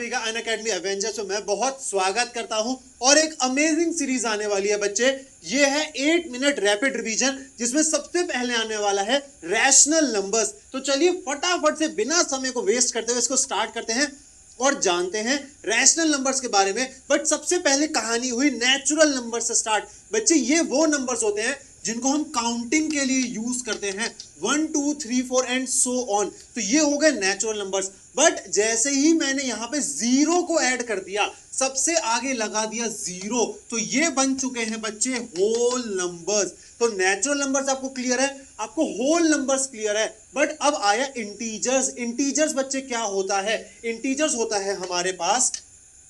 सभी का Unacademy Avengers में मैं बहुत स्वागत करता हूं और एक अमेजिंग सीरीज आने वाली है बच्चे। ये है 8 मिनट रैपिड रिवीजन जिसमें सबसे पहले आने वाला है रैशनल नंबर्स। तो चलिए फटाफट से बिना समय को वेस्ट करते हुए इसको स्टार्ट करते हैं और जानते हैं रैशनल नंबर्स के बारे में। बट सबसे पहले कहानी हुई नेचुरल नंबर से स्टार्ट। बच्चे ये वो नंबर्स होते हैं जिनको हम काउंटिंग के लिए यूज करते हैं 1 2 3 4 एंड सो ऑन। तो ये हो गए नेचुरल नंबर्स। बट जैसे ही मैंने यहां पे जीरो को ऐड कर दिया, सबसे आगे लगा दिया जीरो, तो ये बन चुके हैं बच्चे होल नंबर्स। तो नेचुरल नंबर्स आपको क्लियर है, आपको होल नंबर्स क्लियर है। बट अब आया इंटीजर्स। इंटीजर्स बच्चे क्या होता है? इंटीजर्स होता है हमारे पास,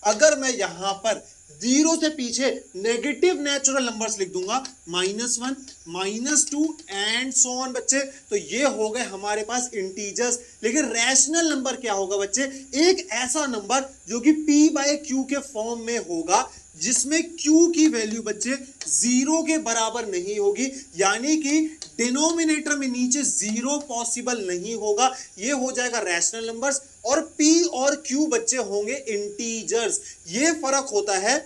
अगर मैं यहां पर जीरो से पीछे नेगेटिव नेचुरल नंबर्स लिख दूंगा -1 -2 एंड सो ऑन बच्चे, तो ये हो गए हमारे पास इंटीजर्स। लेकिन रैशनल नंबर क्या होगा बच्चे? एक ऐसा नंबर जो कि p/q के फॉर्म में होगा जिसमें q की वैल्यू बच्चे जीरो के बराबर नहीं होगी, यानी कि डिनोमिनेटर में नीचे जीरो पॉसिबल नहीं होगा। ये हो जाएगा रैशनल नंबर्स और p और q बच्चे होंगे इंटीजर्स। ये फर्क होता है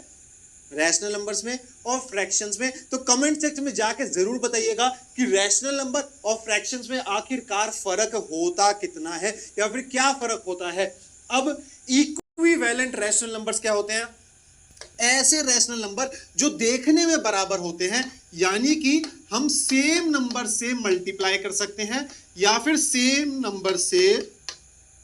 रैशनल नंबर्स में और फ्रैक्शंस में। तो कमेंट सेक्शन में जाके जरूर बताइएगा कि रैशनल नंबर और फ्रैक्शंस में आखिरकार फर्क होता कितना है या फिर क्या फर्क होता है। अब इक्विवेलेंट रैशनल नंबर्स क्या होते हैं? ऐसे रैशनल नंबर जो देखने में बराबर होते हैं, यानी कि हम सेम नंबर से मल्टीप्लाई कर सकते हैं या फिर सेम नंबर से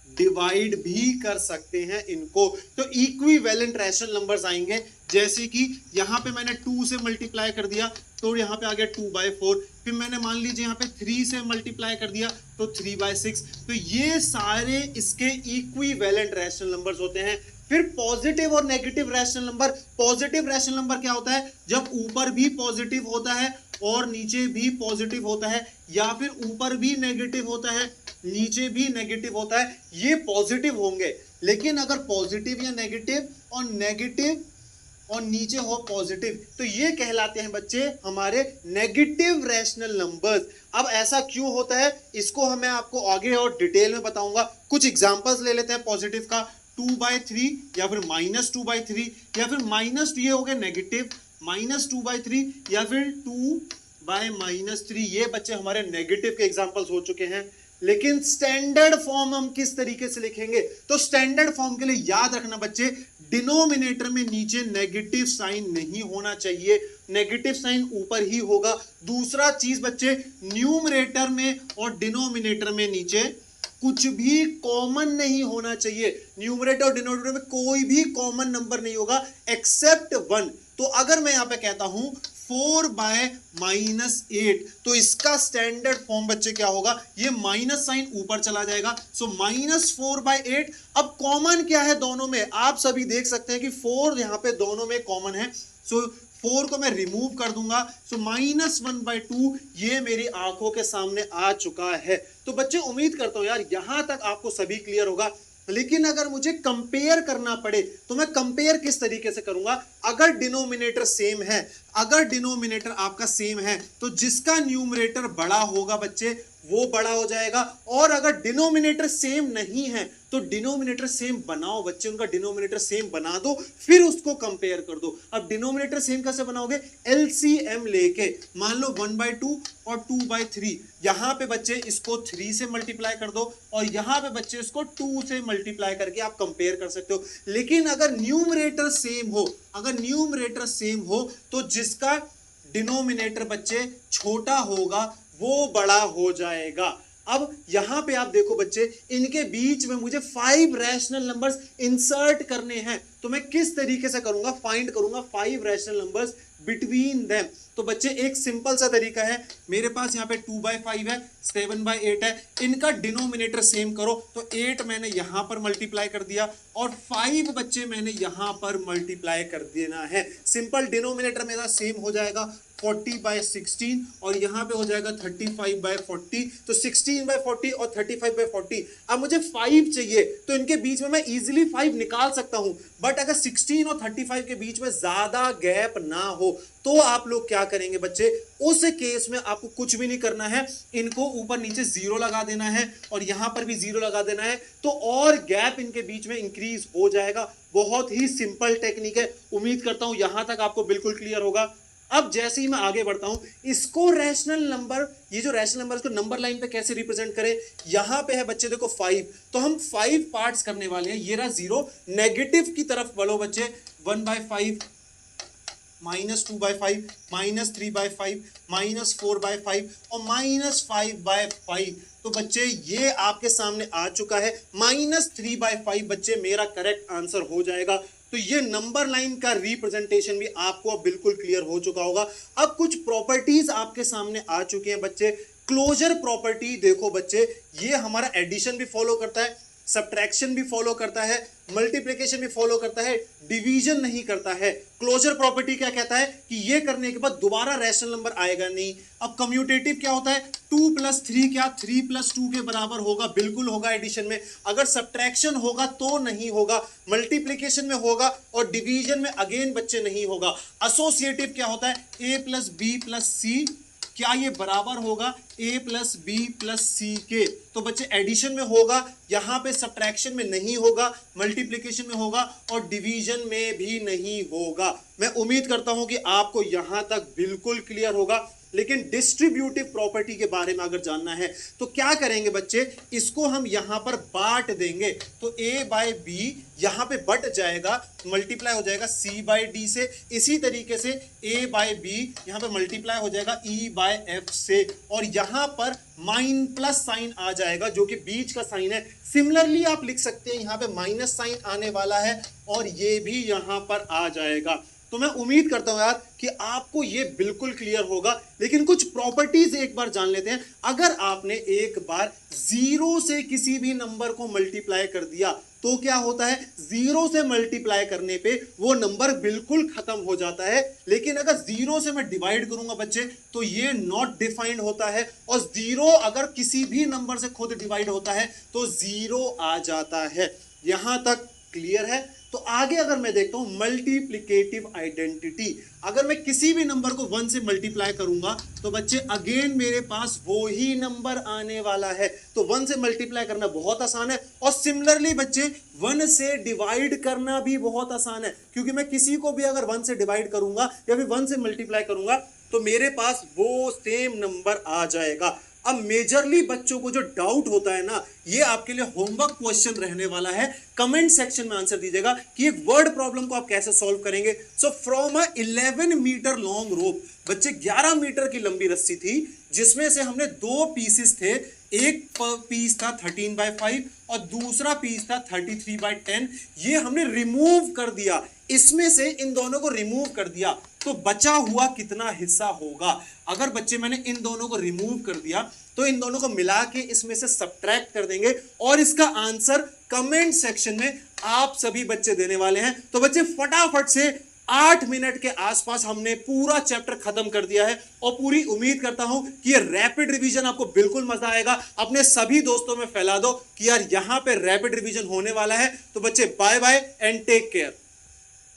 डिवाइड भी कर सकते हैं इनको। तो इक्विवेलेंट रैशनल नंबर्स आएंगे, जैसे कि यहां पे मैंने 2 से मल्टीप्लाई कर दिया तो यहां पे आ गया 2/4। फिर मैंने मान लीजिए यहां पे 3 से मल्टीप्लाई कर दिया तो 3/6। तो ये सारे इसके इक्विवेलेंट रैशनल नंबर्स होते हैं। फिर पॉजिटिव और negative rational number. Positive rational number क्या होता है? जब ऊपर भी पॉजिटिव होता है और नीचे भी पॉजिटिव होता है, या फिर ऊपर भी नेगेटिव होता है नीचे भी नेगेटिव होता है, ये पॉजिटिव होंगे। लेकिन अगर पॉजिटिव या नेगेटिव और नीचे हो पॉजिटिव, तो ये कहलाते हैं बच्चे हमारे नेगेटिव रैशनल नंबर्स। अब ऐसा क्यों होता है इसको मैं आपको आगे और डिटेल में बताऊंगा। कुछ एग्जांपल्स ले लेते हैं पॉजिटिव का। 2/3 या फिर -2/3 या फिर माइनस, ये हो गया नेगेटिव, -2/3 या फिर 2/-3, ये बच्चे हमारे नेगेटिव के एग्जांपल्स हो चुके हैं। लेकिन स्टैंडर्ड फॉर्म हम किस तरीके से लिखेंगे? तो स्टैंडर्ड फॉर्म के लिए याद रखना बच्चे, डिनोमिनेटर में नीचे नेगेटिव साइन नहीं होना चाहिए, नेगेटिव साइन ऊपर ही होगा। दूसरा चीज बच्चे, न्यूमरेटर में और डिनोमिनेटर में नीचे कुछ भी कॉमन नहीं होना चाहिए। न्यूमरेटर और डिनोमिनेटर में कोई भी कॉमन नंबर नहीं होगा एक्सेप्ट 1। तो अगर मैं यहां पे कहता हूं 4/-8, तो इसका स्टैंडर्ड फॉर्म बच्चे क्या होगा? ये माइनस साइन ऊपर चला जाएगा, सो -4/8। अब कॉमन क्या है दोनों में? आप सभी देख सकते हैं कि 4 यहां पे दोनों में कॉमन है, सो 4 को मैं रिमूव कर दूंगा, सो -1/2 ये मेरी आंखों के सामने आ चुका है। तो बच्चे उम्मीद करता हूं यार यहां तक आपको सभी क्लियर होगा। लेकिन अगर मुझे कंपेयर करना पड़े तो मैं कंपेयर किस तरीके से करूंगा? अगर डिनोमिनेटर सेम है, अगर डिनोमिनेटर आपका सेम है तो जिसका न्यूमरेटर बड़ा होगा बच्चे वो बड़ा हो जाएगा। और अगर डिनोमिनेटर सेम नहीं है तो डिनोमिनेटर सेम बनाओ बच्चे, उनका डिनोमिनेटर सेम बना दो, फिर उसको कंपेयर कर दो। अब डिनोमिनेटर सेम कैसे बनाओगे? एलसीएम लेके, मान लो 1/2 और 2/3, यहां पे बच्चे इसको 3 से मल्टीप्लाई कर दो और यहां पे बच्चे इसको 2 से मल्टीप्लाई करके आप कंपेयर कर सकते हो। लेकिन अगर न्यूमरेटर सेम हो, अगर न्यूमरेटर सेम हो तो जिसका डिनोमिनेटर बच्चे छोटा होगा वो बड़ा हो जाएगा। अब यहां पे आप देखो बच्चे, इनके बीच में मुझे 5 रैशनल नंबर्स इंसर्ट करने हैं, तो मैं किस तरीके से करूंगा? फाइंड करूंगा 5 रैशनल नंबर्स बिटवीन देम। तो बच्चे एक सिंपल सा तरीका है, मेरे पास यहाँ पे 2/5 है, 7/8 है, इनका डिनोमिनेटर सेम करो। तो 8 मैंने यहां पर मल्टीप्लाई कर दिया और 5 बच्चे मैंने यहां पर मल्टीप्लाई कर देना है। सिंपल डिनोमिनेटर मेरा सेम हो जाएगा 40/16 और यहां पे हो जाएगा 35/40। तो 16/40 और 35/40। अब मुझे 5 चाहिए तो इनके बीच में मैं इजीली 5 निकाल सकता हूं, बट अगर 16 और 35 के बीच में ज्यादा गैप ना हो हो, तो आप लोग क्या करेंगे बच्चे, उस केस में आपको कुछ भी नहीं करना है, इनको ऊपर नीचे जीरो लगा देना है और यहां पर भी जीरो लगा देना है, तो और गैप इनके बीच में इंक्रीज हो जाएगा। बहुत ही सिंपल टेक्निक है। उम्मीद करता हूं यहां तक आपको बिल्कुल क्लियर होगा। अब जैसे ही मैं आगे बढ़ता हूं, इसको रैशनल नंबर, ये जो रैशनल नंबर, इसको नंबर लाइन पे कैसे रिप्रेजेंट करें, यहां पे है बच्चे देखो 5, तो हम 5 पार्ट्स करने वाले हैं। ये रहा 0, नेगेटिव की तरफ बढ़ो बच्चे, 1/5, -2/5, -3/5, -4/5 और -5/5। तो बच्चे ये आपके सामने आ चुका है, -3/5 बच्चे मेरा करेक्ट आंसर हो जाएगा। तो ये नंबर लाइन का रिप्रेजेंटेशन भी आपको अब बिल्कुल क्लियर हो चुका होगा। अब कुछ प्रॉपर्टीज आपके सामने आ चुके हैं बच्चे। क्लोजर प्रॉपर्टी देखो बच्चे, ये हमारा एडिशन भी फॉलो करता है, सब्ट्रैक्शन भी फॉलो करता है, मल्टीप्लिकेशन भी फॉलो करता है, डिवीजन नहीं करता है। क्लोजर प्रॉपर्टी क्या कहता है कि ये करने के बाद दोबारा रैशनल नंबर आएगा नहीं। अब कम्यूटेटिव क्या होता है, 2 + 3 क्या 3 + 2 के बराबर होगा, बिल्कुल होगा एडिशन में। अगर सब्ट्रैक्शन होगा तो नहीं होगा, मल्टीप्लिकेशन में होगा और डिवीजन में अगेन बच्चे नहीं होगा। एसोसिएटिव क्या होता है, a + b + c, क्या ये बराबर होगा a + b + c के। तो बच्चे एडिशन में होगा, यहां पे सब्ट्रैक्शन में नहीं होगा, मल्टीप्लिकेशन में होगा और डिवीजन में भी नहीं होगा। मैं उम्मीद करता हूं कि आपको यहां तक बिल्कुल क्लियर होगा। लेकिन डिस्ट्रीब्यूटिव प्रॉपर्टी के बारे में अगर जानना है तो क्या करेंगे बच्चे, इसको हम यहां पर बांट देंगे। तो a/b यहां पे बट जाएगा, मल्टीप्लाई हो जाएगा c/d से। इसी तरीके से a/b यहां पे मल्टीप्लाई हो जाएगा e/f से, और यहां पर प्लस साइन आ जाएगा जो कि बीच का साइन है। सिमिलरली आप लिख सकते हैं, यहां पे माइनस साइन आने वाला है और ये भी यहां पर आ जाएगा। तो मैं उम्मीद करता हूं यार कि आपको ये बिल्कुल क्लियर होगा। लेकिन कुछ प्रॉपर्टीज एक बार जान लेते हैं। अगर आपने एक बार 0 से किसी भी नंबर को मल्टीप्लाई कर दिया तो क्या होता है, 0 से मल्टीप्लाई करने पे वो नंबर बिल्कुल खत्म हो जाता है। लेकिन अगर 0 से मैं डिवाइड करूंगा बच्चे तो ये नॉट डिफाइंड होता है, और 0 अगर किसी भी नंबर से खुद डिवाइड होता है तो 0 आ जाता है। यहां तक क्लियर है। तो आगे अगर मैं देखता हूं मल्टीप्लिकेटिव आइडेंटिटी, अगर मैं किसी भी नंबर को 1 से मल्टीप्लाई करूंगा तो बच्चे अगेन मेरे पास वो ही नंबर आने वाला है। तो 1 से मल्टीप्लाई करना बहुत आसान है, और सिमिलरली बच्चे 1 से डिवाइड करना भी बहुत आसान है, क्योंकि मैं किसी को भी अगर 1 से डिवाइड करूंगा या फिर 1 से मल्टीप्लाई करूंगा तो मेरे पास वो सेम नंबर आ जाएगा। अब मेजरली बच्चों को जो डाउट होता है ना, ये आपके लिए होमवर्क क्वेश्चन रहने वाला है। कमेंट सेक्शन में आंसर दीजिएगा कि एक वर्ड प्रॉब्लम को आप कैसे सॉल्व करेंगे। So from a 11 metre long rope, बच्चे 11 मीटर की लंबी रस्सी थी जिसमें से हमने 2 पीसेस थे। एक पीस था 13/5 और दूसरा पीस था 33/10। ये हमने रिमूव कर दिया, इसमें से इन दोनों को रिमूव कर दिया तो बचा हुआ कितना हिस्सा होगा। अगर बच्चे मैंने इन दोनों को रिमूव कर दिया तो इन दोनों को मिला के इसमें से सब्ट्रैक्ट कर देंगे, और इसका आंसर कमेंट सेक्शन में आप सभी बच्चे देने वाले हैं। तो बच्चे फटाफट से 8 मिनट के आसपास हमने पूरा चैप्टर खत्म कर दिया है, और पूरी उम्मीद करता हूं कि ये रैपिड रिवीजन आपको बिल्कुल मजा आएगा। अपने सभी दोस्तों में फैला दो कि यार यहां पे रैपिड रिवीजन होने वाला है। तो बच्चे bye bye and take care.